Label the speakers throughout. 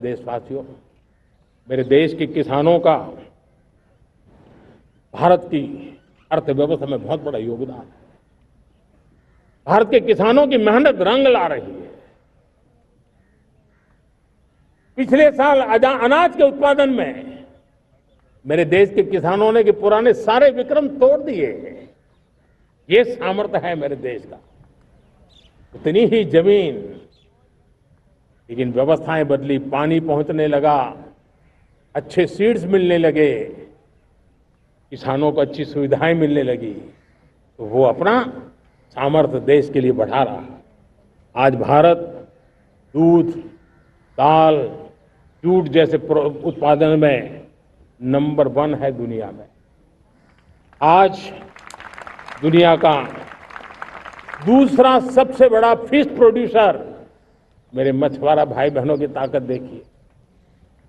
Speaker 1: देशवासियों, मेरे देश के किसानों का भारत की अर्थव्यवस्था में बहुत बड़ा योगदान है। भारत के किसानों की मेहनत रंग ला रही है। पिछले साल अनाज के उत्पादन में मेरे देश के किसानों ने कि पुराने सारे विक्रम तोड़ दिए हैं। ये सामर्थ्य है मेरे देश का। उतनी ही जमीन, लेकिन व्यवस्थाएं बदली, पानी पहुंचने लगा, अच्छे सीड्स मिलने लगे, किसानों को अच्छी सुविधाएं मिलने लगी, तो वो अपना सामर्थ्य देश के लिए बढ़ा रहा है। आज भारत दूध, दाल, जूट जैसे उत्पादन में नंबर 1 है दुनिया में। आज दुनिया का दूसरा सबसे बड़ा फिश प्रोड्यूसर, मेरे मछुआरा भाई बहनों की ताकत देखिए।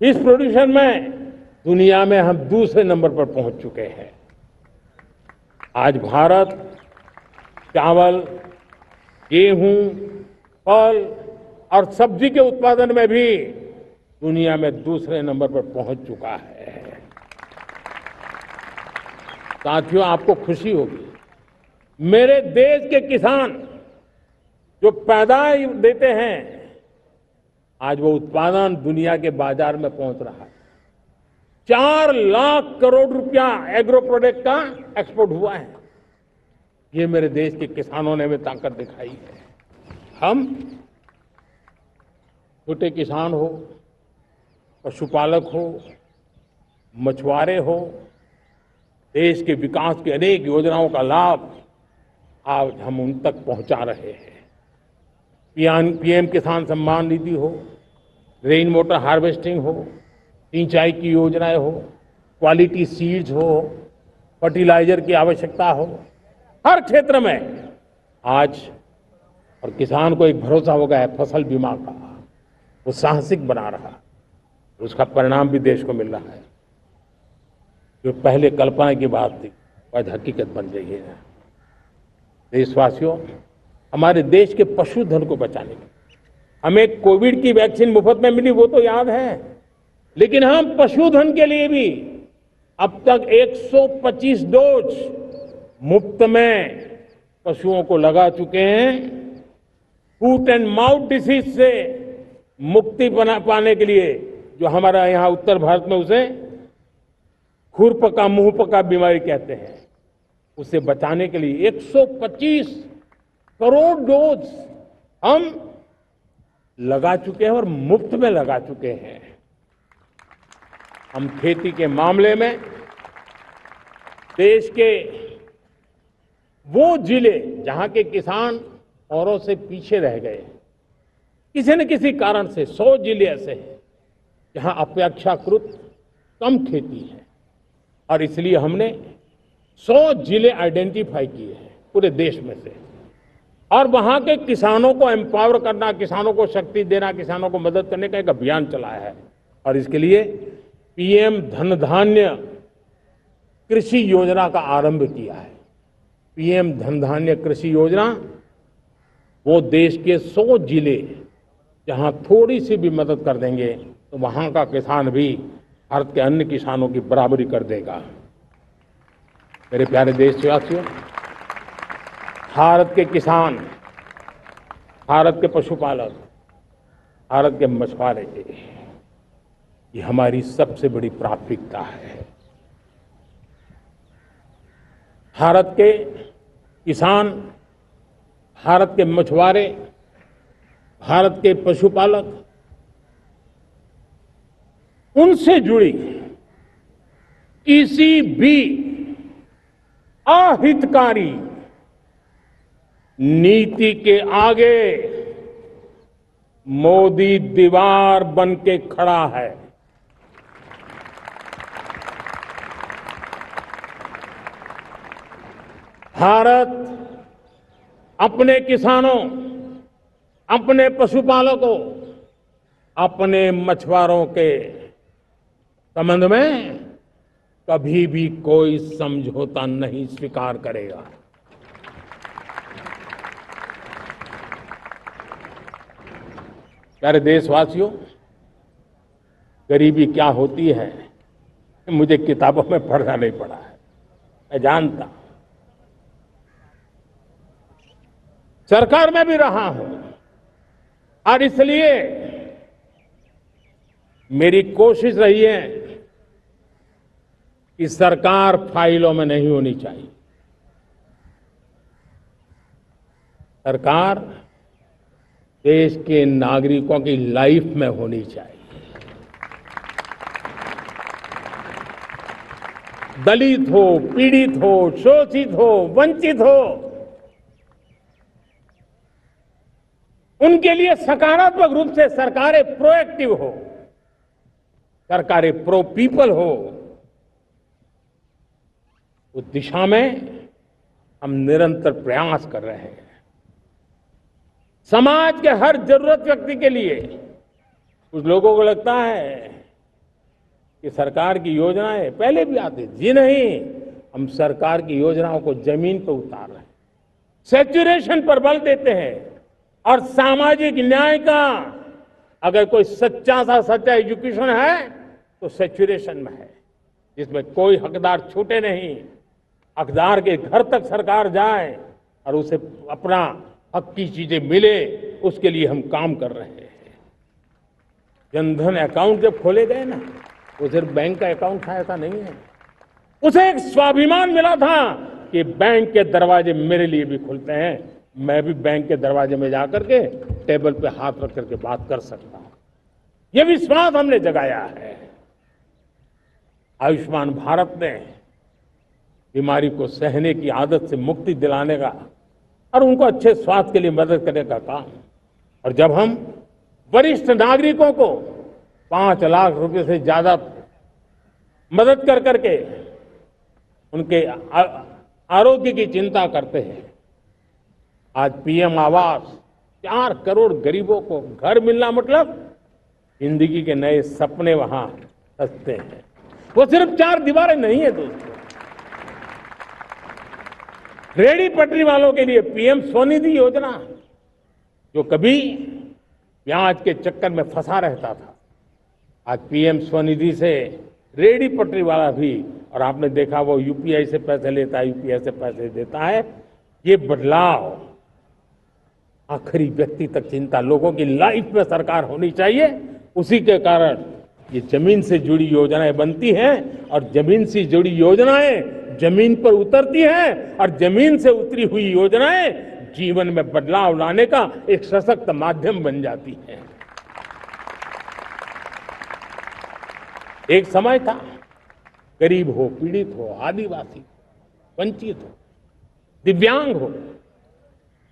Speaker 1: फिश प्रोड्यूशन में दुनिया में हम दूसरे नंबर पर पहुंच चुके हैं। आज भारत चावल, गेहूं, फल और सब्जी के उत्पादन में भी दुनिया में दूसरे नंबर पर पहुंच चुका है। साथियों, आपको खुशी होगी, मेरे देश के किसान जो पैदावार देते हैं, आज वो उत्पादन दुनिया के बाजार में पहुंच रहा है। 4 लाख करोड़ रुपया एग्रो प्रोडक्ट का एक्सपोर्ट हुआ है। ये मेरे देश के किसानों ने भी ताकत दिखाई है। हम छोटे किसान हो, पशुपालक हो, मछुआरे हो, देश के विकास की अनेक योजनाओं का लाभ आज हम उन तक पहुंचा रहे हैं। पीएम किसान सम्मान निधि हो, रेन वाटर हार्वेस्टिंग हो, सिंचाई की योजनाएं हो, क्वालिटी सीड्स हो, फर्टिलाइजर की आवश्यकता हो, हर क्षेत्र में आज और किसान को एक भरोसा हो गया है फसल बीमा का। वो साहसिक बना रहा, उसका परिणाम भी देश को मिल रहा है। जो पहले कल्पना की बात थी आज हकीकत बन गई है। देशवासियों, हमारे देश के पशुधन को बचाने के हमें कोविड की वैक्सीन मुफ्त में मिली, वो तो याद है, लेकिन हम पशुधन के लिए भी अब तक 125 डोज मुफ्त में पशुओं को लगा चुके हैं। फूट एंड माउथ डिसीज से मुक्ति पाने के लिए, जो हमारा यहाँ उत्तर भारत में उसे खुरपका मुंहपका बीमारी कहते हैं, उसे बचाने के लिए 125 करोड़ डोज हम लगा चुके हैं और मुफ्त में लगा चुके हैं। हम खेती के मामले में देश के वो जिले जहां के किसान औरों से पीछे रह गए, किसी न किसी कारण से 100 जिले ऐसे हैं जहां अपेक्षाकृत कम खेती है, और इसलिए हमने 100 जिले आइडेंटिफाई किए हैं पूरे देश में से, और वहां के किसानों को एम्पावर करना, किसानों को शक्ति देना, किसानों को मदद करने का एक अभियान चलाया है। और इसके लिए पीएम धन धान्य कृषि योजना का आरंभ किया है। पीएम धन धान्य कृषि योजना वो देश के 100 जिले जहां थोड़ी सी भी मदद कर देंगे तो वहां का किसान भी भारत के अन्य किसानों की बराबरी कर देगा। मेरे प्यारे देशवासियों, भारत के किसान, भारत के पशुपालक, भारत के मछुआरे, ये हमारी सबसे बड़ी प्राथमिकता है। भारत के किसान, भारत के मछुआरे, भारत के पशुपालक, उनसे जुड़ी किसी भी अहितकारी नीति के आगे मोदी दीवार बन के खड़ा है। भारत अपने किसानों, अपने पशुपालकों, अपने मछुआरों के संबंध में कभी भी कोई समझौता नहीं स्वीकार करेगा। प्यारे देशवासियों, गरीबी क्या होती है मुझे किताबों में पढ़ना नहीं पड़ा है, मैं जानता हूं। सरकार में भी रहा हूं और इसलिए मेरी कोशिश रही है कि सरकार फाइलों में नहीं होनी चाहिए। सरकार देश के नागरिकों की लाइफ में होनी चाहिए। दलित हो, पीड़ित हो, शोषित हो, वंचित हो, उनके लिए सकारात्मक रूप से सरकारें प्रोएक्टिव हो, सरकारें प्रो पीपल हो। उस दिशा में हम निरंतर प्रयास कर रहे हैं। समाज के हर जरूरत व्यक्ति के लिए कुछ लोगों को लगता है कि सरकार की योजनाएं पहले भी आती थी। जी नहीं, हम सरकार की योजनाओं को जमीन पर उतार रहे हैं, सैचुरेशन पर बल देते हैं और सामाजिक न्याय का अगर कोई सच्चा एजुकेशन है तो सैचुरेशन में है, जिसमें कोई हकदार छूटे नहीं, हकदार के घर तक सरकार जाए और उसे अपना हक की चीजें मिले, उसके लिए हम काम कर रहे हैं। जनधन अकाउंट जब खोले गए ना, वो सिर्फ बैंक का अकाउंट था ऐसा नहीं है, उसे एक स्वाभिमान मिला था कि बैंक के दरवाजे मेरे लिए भी खुलते हैं, मैं भी बैंक के दरवाजे में जाकर के टेबल पे हाथ रख करके बात कर सकता हूं। यह विश्वास हमने जगाया है। आयुष्मान भारत ने बीमारी को सहने की आदत से मुक्ति दिलाने का और उनको अच्छे स्वास्थ्य के लिए मदद करने का काम। और जब हम वरिष्ठ नागरिकों को 5 लाख रुपए से ज्यादा मदद कर करके उनके आरोग्य की चिंता करते हैं, आज पीएम आवास 4 करोड़ गरीबों को घर मिलना मतलब जिंदगी के नए सपने वहां सजते हैं। वो सिर्फ 4 दीवारें नहीं है दोस्तों। रेहड़ी पटरी वालों के लिए पीएम स्वनिधि योजना, जो कभी ब्याज के चक्कर में फंसा रहता था, आज पीएम स्वनिधि से रेहड़ी पटरी वाला भी, और आपने देखा वो यूपीआई से पैसे लेता है, यूपीआई से पैसे देता है। ये बदलाव आखिरी व्यक्ति तक चिंता, लोगों की लाइफ में सरकार होनी चाहिए। उसी के कारण ये जमीन से जुड़ी योजनाएं बनती हैं और जमीन से जुड़ी योजनाएं जमीन पर उतरती हैं और जमीन से उतरी हुई योजनाएं जीवन में बदलाव लाने का एक सशक्त माध्यम बन जाती हैं। एक समय था, गरीब हो, पीड़ित हो, आदिवासी, वंचित हो, दिव्यांग हो,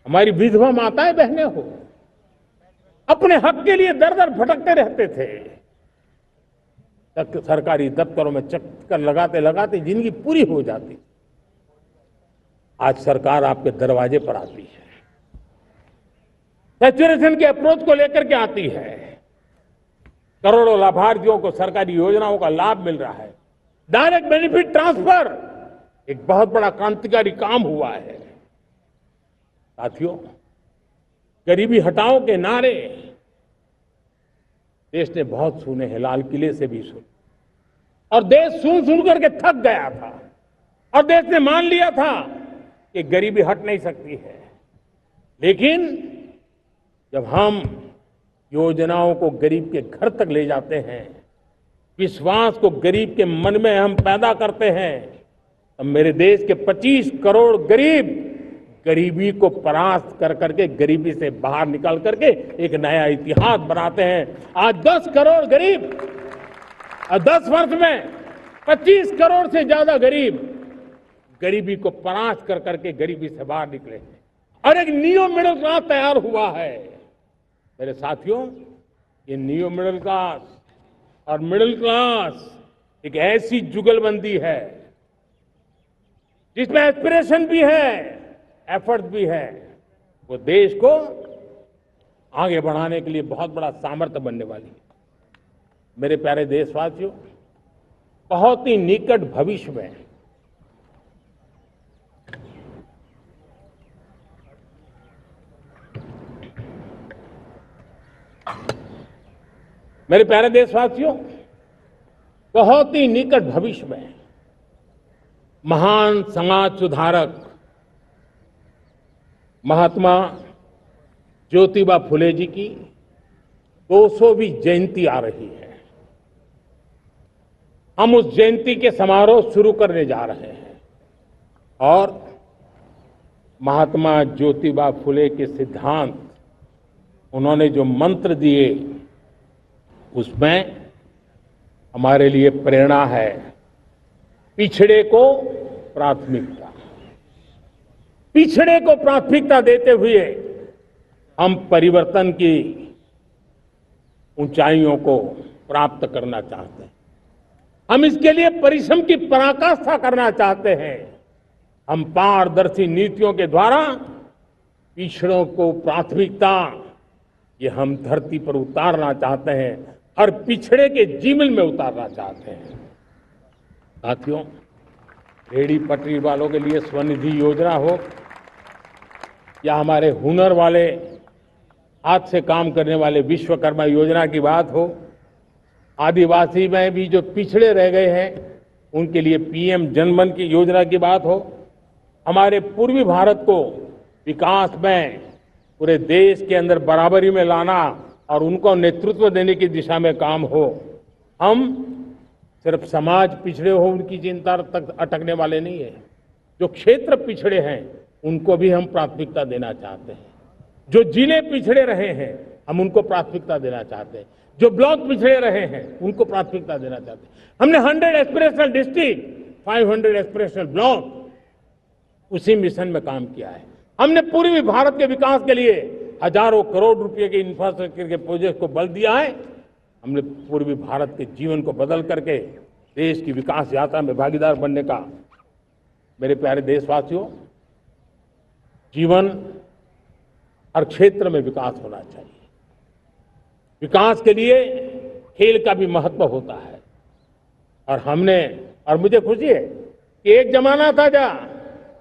Speaker 1: हमारी विधवा माताएं बहनें हो, अपने हक के लिए दर दर भटकते रहते थे। सरकारी दफ्तरों में चक्कर लगाते लगाते जिंदगी पूरी हो जाती। आज सरकार आपके दरवाजे पर आती है, सैचुरेशन के अप्रोच को लेकर के आती है। करोड़ों लाभार्थियों को सरकारी योजनाओं का लाभ मिल रहा है। डायरेक्ट बेनिफिट ट्रांसफर एक बहुत बड़ा क्रांतिकारी काम हुआ है। साथियों, गरीबी हटाओ के नारे देश ने बहुत सुने हैं, लाल किले से भी सुने, और देश सुन करके थक गया था और देश ने मान लिया था कि गरीबी हट नहीं सकती है। लेकिन जब हम योजनाओं को गरीब के घर तक ले जाते हैं, विश्वास को गरीब के मन में हम पैदा करते हैं, तो मेरे देश के 25 करोड़ गरीब गरीबी को परास्त कर करके, गरीबी से बाहर निकल करके एक नया इतिहास बनाते हैं। आज 10 करोड़ गरीब और 10 वर्ष में 25 करोड़ से ज्यादा गरीब गरीबी को परास्त कर करके गरीबी से बाहर निकले हैं और एक नियो मिडिल क्लास तैयार हुआ है। मेरे साथियों, ये नियो मिडिल क्लास और मिडिल क्लास एक ऐसी जुगलबंदी है जिसमें एस्पिरेशन भी है, एफर्ट भी है। वो देश को आगे बढ़ाने के लिए बहुत बड़ा सामर्थ्य बनने वाली है। मेरे प्यारे देशवासियों, बहुत ही निकट भविष्य में मेरे प्यारे देशवासियों, बहुत ही निकट भविष्य में महान समाज सुधारक महात्मा ज्योतिबा फुले जी की 200वीं जयंती आ रही है। हम उस जयंती के समारोह शुरू करने जा रहे हैं और महात्मा ज्योतिबा फुले के सिद्धांत, उन्होंने जो मंत्र दिए, उसमें हमारे लिए प्रेरणा है। पिछड़े को प्राथमिकता, पिछड़े को प्राथमिकता देते हुए हम परिवर्तन की ऊंचाइयों को प्राप्त करना चाहते हैं। हम इसके लिए परिश्रम की पराकाष्ठा करना चाहते हैं। हम पारदर्शी नीतियों के द्वारा पिछड़ों को प्राथमिकता, ये हम धरती पर उतारना चाहते हैं, हर पिछड़े के जीवन में उतारना चाहते हैं। साथियों, रेहड़ी पटरी वालों के लिए स्वनिधि योजना हो या हमारे हुनर वाले, हाथ से काम करने वाले विश्वकर्मा योजना की बात हो, आदिवासी में भी जो पिछड़े रह गए हैं उनके लिए पीएम जनधन की योजना की बात हो, हमारे पूर्वी भारत को विकास में पूरे देश के अंदर बराबरी में लाना और उनको नेतृत्व देने की दिशा में काम हो, हम सिर्फ समाज पिछड़े हो उनकी चिंता तक अटकने वाले नहीं है। जो क्षेत्र पिछड़े हैं उनको भी हम प्राथमिकता देना चाहते हैं। जो जिले पिछड़े रहे हैं हम उनको प्राथमिकता देना चाहते हैं। जो ब्लॉक पिछड़े रहे हैं उनको प्राथमिकता देना चाहते हैं। हमने 100 एस्पिरेशनल डिस्ट्रिक्ट, 500 एस्पिरेशनल ब्लॉक, उसी मिशन में काम किया है। हमने पूर्वी भारत के विकास के लिए हजारों करोड़ रुपए के इंफ्रास्ट्रक्चर के प्रोजेक्ट को बल दिया है। हमने पूर्वी भारत के जीवन को बदल करके देश की विकास यात्रा में भागीदार बनने का, मेरे प्यारे देशवासियों, जीवन हर क्षेत्र में विकास होना चाहिए। विकास के लिए खेल का भी महत्व होता है और मुझे खुशी है कि एक जमाना था जहाँ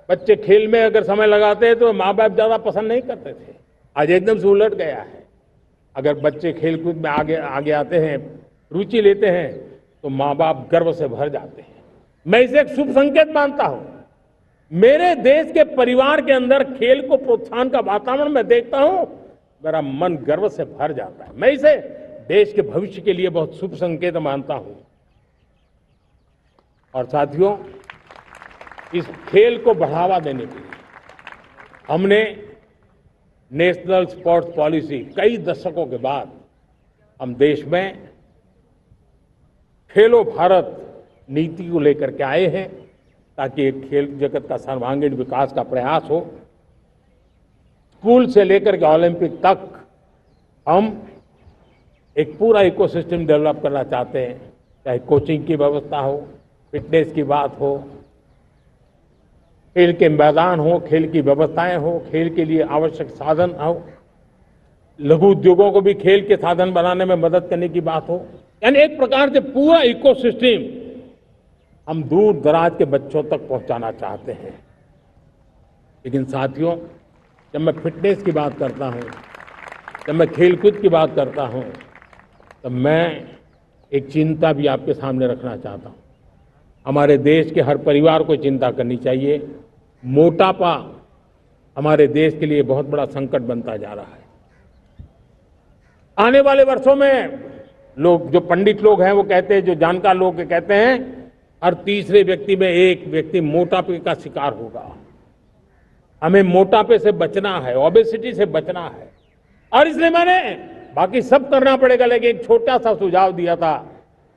Speaker 1: बच्चे खेल में अगर समय लगाते तो माँ बाप ज्यादा पसंद नहीं करते थे। आज एकदम से उलट गया है। अगर बच्चे खेलकूद में आगे आते हैं, रुचि लेते हैं, तो माँ बाप गर्व से भर जाते हैं। मैं इसे एक शुभ संकेत मानता हूं। मेरे देश के परिवार के अंदर खेल को प्रोत्साहन का वातावरण मैं देखता हूं, मेरा मन गर्व से भर जाता है। मैं इसे देश के भविष्य के लिए बहुत शुभ संकेत मानता हूं। और साथियों, इस खेल को बढ़ावा देने के लिए हमने नेशनल स्पोर्ट्स पॉलिसी, कई दशकों के बाद हम देश में खेलो भारत नीति को लेकर के आए हैं, ताकि एक खेल जगत का सर्वांगीण विकास का प्रयास हो। स्कूल से लेकर के ओलंपिक तक हम एक पूरा इकोसिस्टम डेवलप करना चाहते हैं, चाहे कोचिंग की व्यवस्था हो, फिटनेस की बात हो, खेल के मैदान हो, खेल की व्यवस्थाएं हो, खेल के लिए आवश्यक साधन हो, लघु उद्योगों को भी खेल के साधन बनाने में मदद करने की बात हो। यानी एक प्रकार से पूरा इकोसिस्टम हम दूर दराज के बच्चों तक पहुंचाना चाहते हैं। लेकिन साथियों, जब मैं फिटनेस की बात करता हूं, जब मैं खेलकूद की बात करता हूं, तब मैं एक चिंता भी आपके सामने रखना चाहता हूं। हमारे देश के हर परिवार को चिंता करनी चाहिए। मोटापा हमारे देश के लिए बहुत बड़ा संकट बनता जा रहा है। आने वाले वर्षों में लोग, जो पंडित लोग हैं वो कहते हैं, जो जानकार लोग कहते हैं, हर तीसरे व्यक्ति में एक व्यक्ति मोटापे का शिकार होगा। हमें मोटापे से बचना है, ओबेसिटी से बचना है। और इसलिए मैंने बाकी सब करना पड़ेगा, लेकिन एक छोटा सा सुझाव दिया था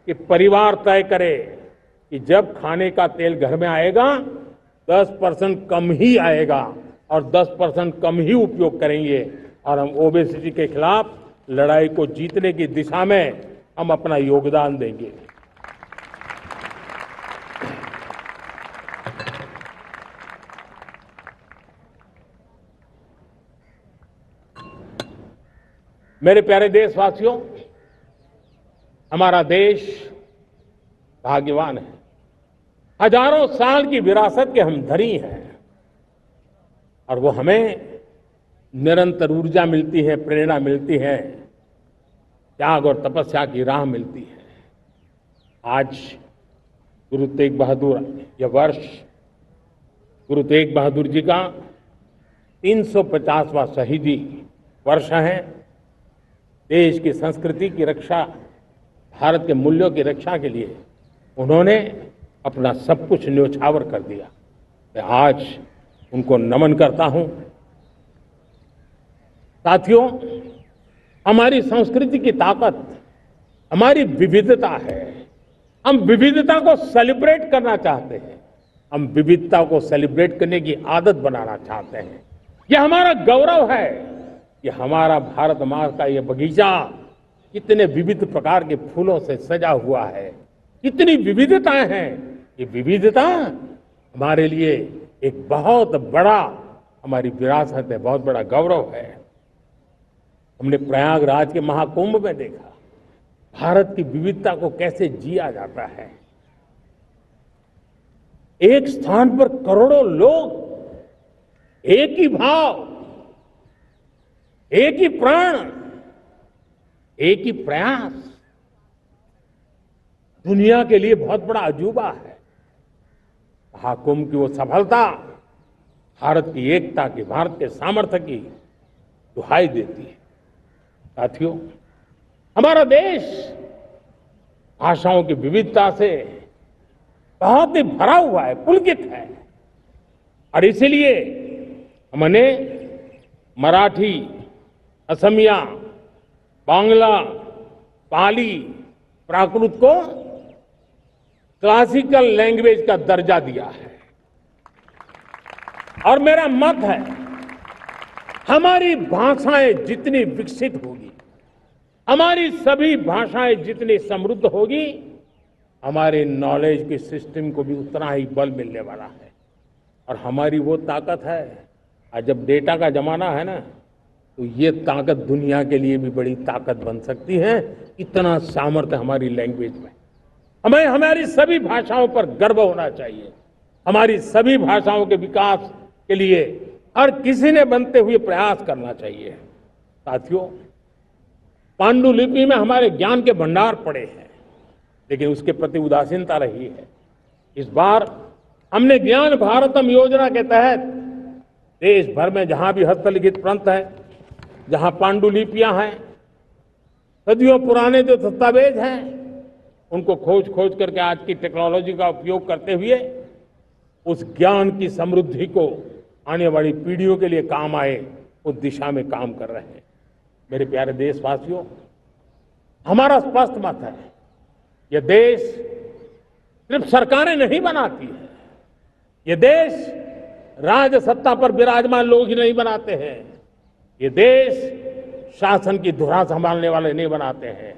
Speaker 1: कि परिवार तय करे कि जब खाने का तेल घर में आएगा 10% कम ही आएगा और 10% कम ही उपयोग करेंगे, और हम ओबेसिटी के खिलाफ लड़ाई को जीतने की दिशा में हम अपना योगदान देंगे। मेरे प्यारे देशवासियों, हमारा देश भाग्यवान है। हजारों साल की विरासत के हम धनी हैं और वो हमें निरंतर ऊर्जा मिलती है, प्रेरणा मिलती है, त्याग और तपस्या की राह मिलती है। आज गुरु तेग बहादुर यह वर्ष गुरु तेग बहादुर जी का 350वां शहीदी वर्ष है। देश की संस्कृति की रक्षा, भारत के मूल्यों की रक्षा के लिए उन्होंने अपना सब कुछ न्योछावर कर दिया। मैं आज उनको नमन करता हूं। साथियों, हमारी संस्कृति की ताकत हमारी विविधता है। हम विविधता को सेलिब्रेट करना चाहते हैं। हम विविधता को सेलिब्रेट करने की आदत बनाना चाहते हैं। यह हमारा गौरव है। यह हमारा भारत माँ का यह बगीचा कितने विविध प्रकार के फूलों से सजा हुआ है, कितनी विविधताएं हैं। ये विविधता हमारे लिए एक बहुत बड़ा हमारी विरासत है, बहुत बड़ा गौरव है। हमने प्रयागराज के महाकुंभ में देखा भारत की विविधता को कैसे जिया जाता है। एक स्थान पर करोड़ों लोग, एक ही भाव, एक ही प्राण, एक ही प्रयास, दुनिया के लिए बहुत बड़ा अजूबा है। महाकुंभ की वो सफलता भारत की एकता की, भारत के सामर्थ्य की दुहाई देती है। साथियों, हमारा देश भाषाओं की विविधता से बहुत ही भरा हुआ है, पुलकित है। और इसीलिए हमने मराठी, असमिया, बांग्ला, पाली, प्राकृत को क्लासिकल लैंग्वेज का दर्जा दिया है। और मेरा मत है, हमारी भाषाएं जितनी विकसित होगी, हमारी सभी भाषाएं जितनी समृद्ध होगी, हमारे नॉलेज के सिस्टम को भी उतना ही बल मिलने वाला है। और हमारी वो ताकत है, आज जब डेटा का जमाना है ना, तो ये ताकत दुनिया के लिए भी बड़ी ताकत बन सकती है। इतना सामर्थ्य हमारी लैंग्वेज में। हमें हमारी सभी भाषाओं पर गर्व होना चाहिए। हमारी सभी भाषाओं के विकास के लिए हर किसी ने बनते हुए प्रयास करना चाहिए। साथियों, पांडुलिपि में हमारे ज्ञान के भंडार पड़े हैं, लेकिन उसके प्रति उदासीनता रही है। इस बार हमने ज्ञान भारतम योजना के तहत देश भर में जहां भी हस्तलिखित ग्रंथ है, जहां पांडुलिपियां हैं, सदियों पुराने जो दस्तावेज हैं, उनको खोज खोज करके आज की टेक्नोलॉजी का उपयोग करते हुए उस ज्ञान की समृद्धि को आने वाली पीढ़ियों के लिए काम आए, उस दिशा में काम कर रहे हैं। मेरे प्यारे देशवासियों, हमारा स्पष्ट मत है, यह देश सिर्फ सरकारें नहीं बनाती है, यह देश राज सत्ता पर विराजमान लोग ही नहीं बनाते हैं, ये देश शासन की धुरा संभालने वाले नहीं बनाते हैं।